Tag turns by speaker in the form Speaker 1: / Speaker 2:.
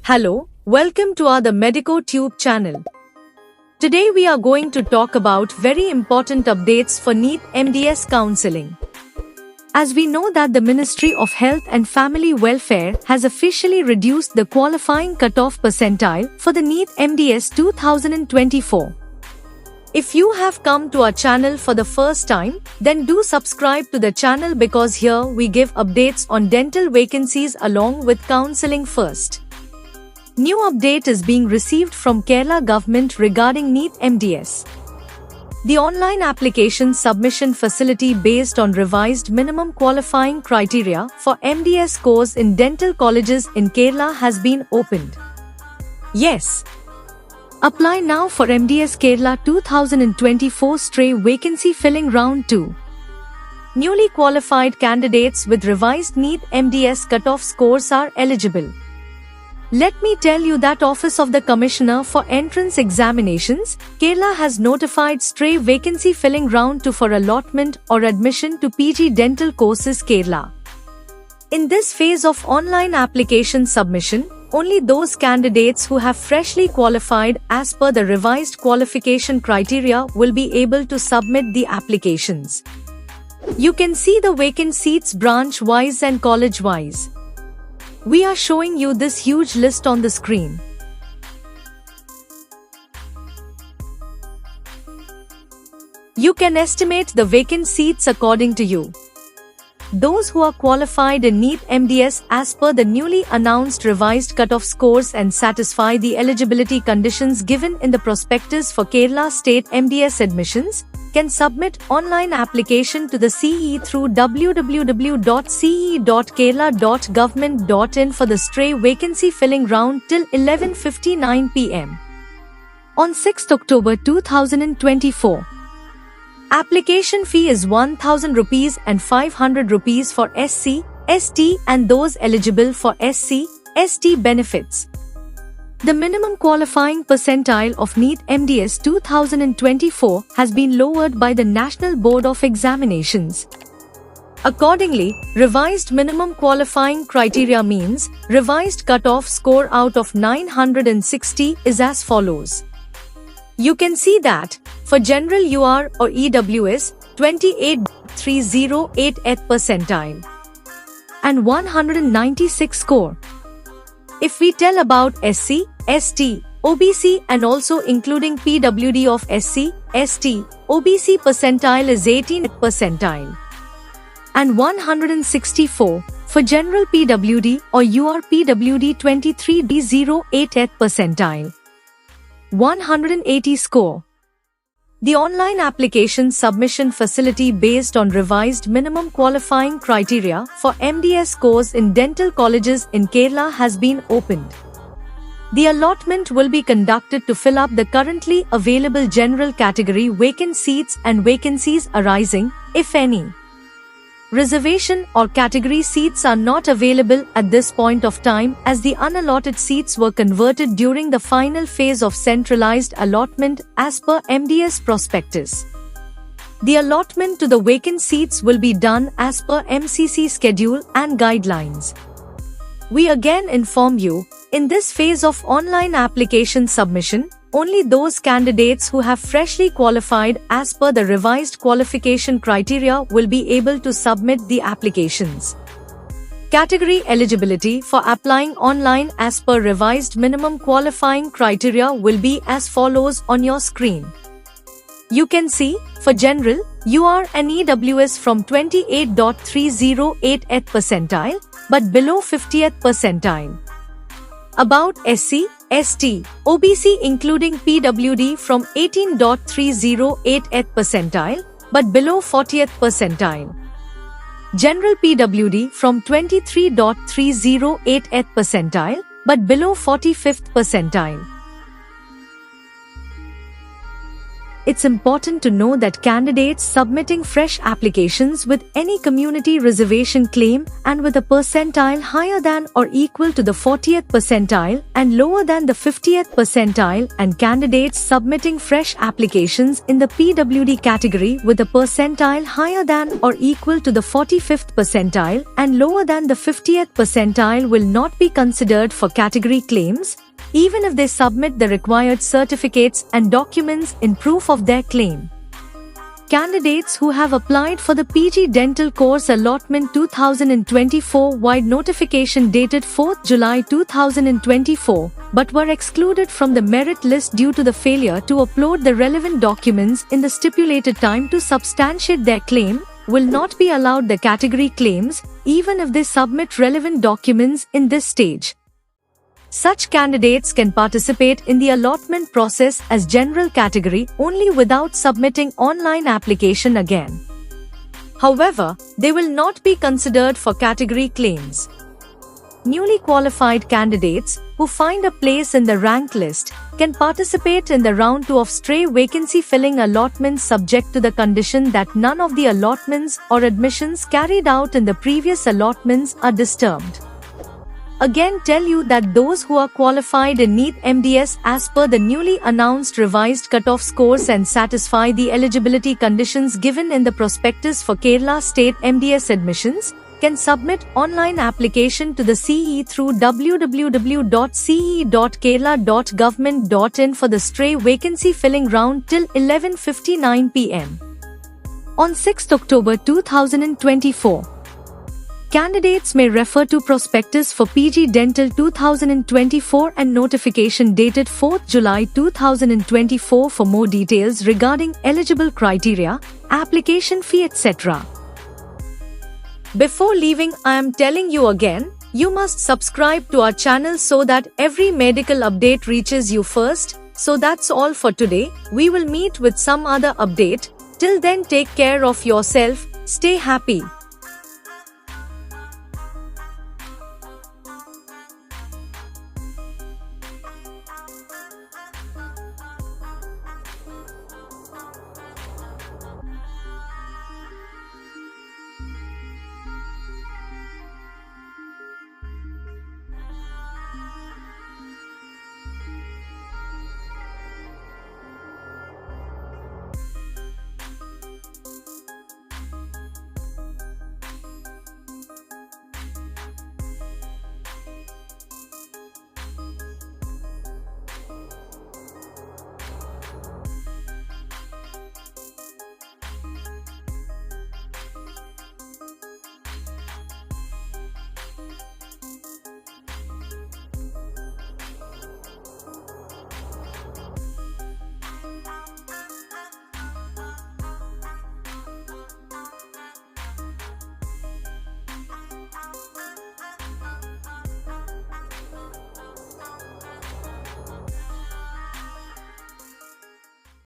Speaker 1: Hello, welcome to our The Medico Tube channel. Today we are going to talk about very important updates for NEET MDS counseling. As we know that the Ministry of Health and Family Welfare has officially reduced the qualifying cutoff percentile for the NEET MDS 2024. If you have come to our channel for the first time, then do subscribe to the channel because here we give updates on dental vacancies along with counseling first. New update is being received from Kerala government regarding NEET MDS. The online application submission facility based on revised minimum qualifying criteria for MDS course in dental colleges in Kerala has been opened. Yes. Apply now for MDS Kerala 2024 stray vacancy filling round 2. Newly qualified candidates with revised NEET MDS cutoff scores are eligible. Let me tell you that Office of the Commissioner for Entrance Examinations, Kerala has notified stray vacancy filling round 2 for allotment or admission to PG dental courses Kerala. In this phase of online application submission, only those candidates who have freshly qualified as per the revised qualification criteria will be able to submit the applications. You can see the vacant seats branch-wise and college-wise. We are showing you this huge list on the screen. You can estimate the vacant seats according to you. Those who are qualified in NEET MDS as per the newly announced revised cutoff scores and satisfy the eligibility conditions given in the prospectus for Kerala State MDS admissions, can submit online application to the CE through www.ce.kerala.government.in for the stray vacancy filling round till 11:59 p.m. on 6th October 2024. Application fee is 1000 rupees and 500 rupees for SC, ST and those eligible for SC, ST benefits. The minimum qualifying percentile of NEET MDS 2024 has been lowered by the National Board of Examinations. Accordingly, revised minimum qualifying criteria means revised cutoff score out of 960 is as follows. You can see that for General UR or EWS, 28.308th percentile and 196 score. If we tell about SC, ST, OBC and also including PWD of SC, ST, OBC percentile is 18th percentile and 164 for General PWD or UR PWD 23.08th percentile. 180 score. The online application submission facility based on revised minimum qualifying criteria for MDS course in dental colleges in Kerala has been opened. The allotment will be conducted to fill up the currently available general category vacant seats and vacancies arising, if any. Reservation or category seats are not available at this point of time as the unallotted seats were converted during the final phase of centralized allotment as per MDS prospectus. The allotment to the vacant seats will be done as per MCC schedule and guidelines. We again inform you, in this phase of online application submission, only those candidates who have freshly qualified as per the revised qualification criteria will be able to submit the applications. Category eligibility for applying online as per revised minimum qualifying criteria will be as follows on your screen. You can see, for General, UR and EWS from 28.308th percentile, but below 50th percentile. About SC, ST, OBC including PWD from 18.308th percentile, but below 40th percentile. General PWD from 23.308th percentile, but below 45th percentile. it's important to know that candidates submitting fresh applications with any community reservation claim and with a percentile higher than or equal to the 40th percentile and lower than the 50th percentile, and candidates submitting fresh applications in the PWD category with a percentile higher than or equal to the 45th percentile and lower than the 50th percentile will not be considered for category claims, even if they submit the required certificates and documents in proof of their claim. Candidates who have applied for the PG Dental Course Allotment 2024 wide notification dated 4th July 2024 but were excluded from the merit list due to the failure to upload the relevant documents in the stipulated time to substantiate their claim will not be allowed the category claims, even if they submit relevant documents in this stage. Such candidates can participate in the allotment process as general category only without submitting online application again. However, they will not be considered for category claims. Newly qualified candidates who find a place in the rank list can participate in the round 2 of stray vacancy filling allotments subject to the condition that none of the allotments or admissions carried out in the previous allotments are disturbed. Again tell you that those who are qualified in NEET MDS as per the newly announced revised cutoff scores and satisfy the eligibility conditions given in the prospectus for Kerala State MDS admissions can submit online application to the CE through www.ce.kerala.government.in for the stray vacancy filling round till 11:59 p.m. on 6th October 2024. Candidates may refer to prospectus for PG Dental 2024 and notification dated 4th July 2024 for more details regarding eligible criteria, application fee, etc. Before leaving, I am telling you again, you must subscribe to our channel so that every medical update reaches you first. So that's all for today. We will meet with some other update. Till then, take care of yourself, stay happy.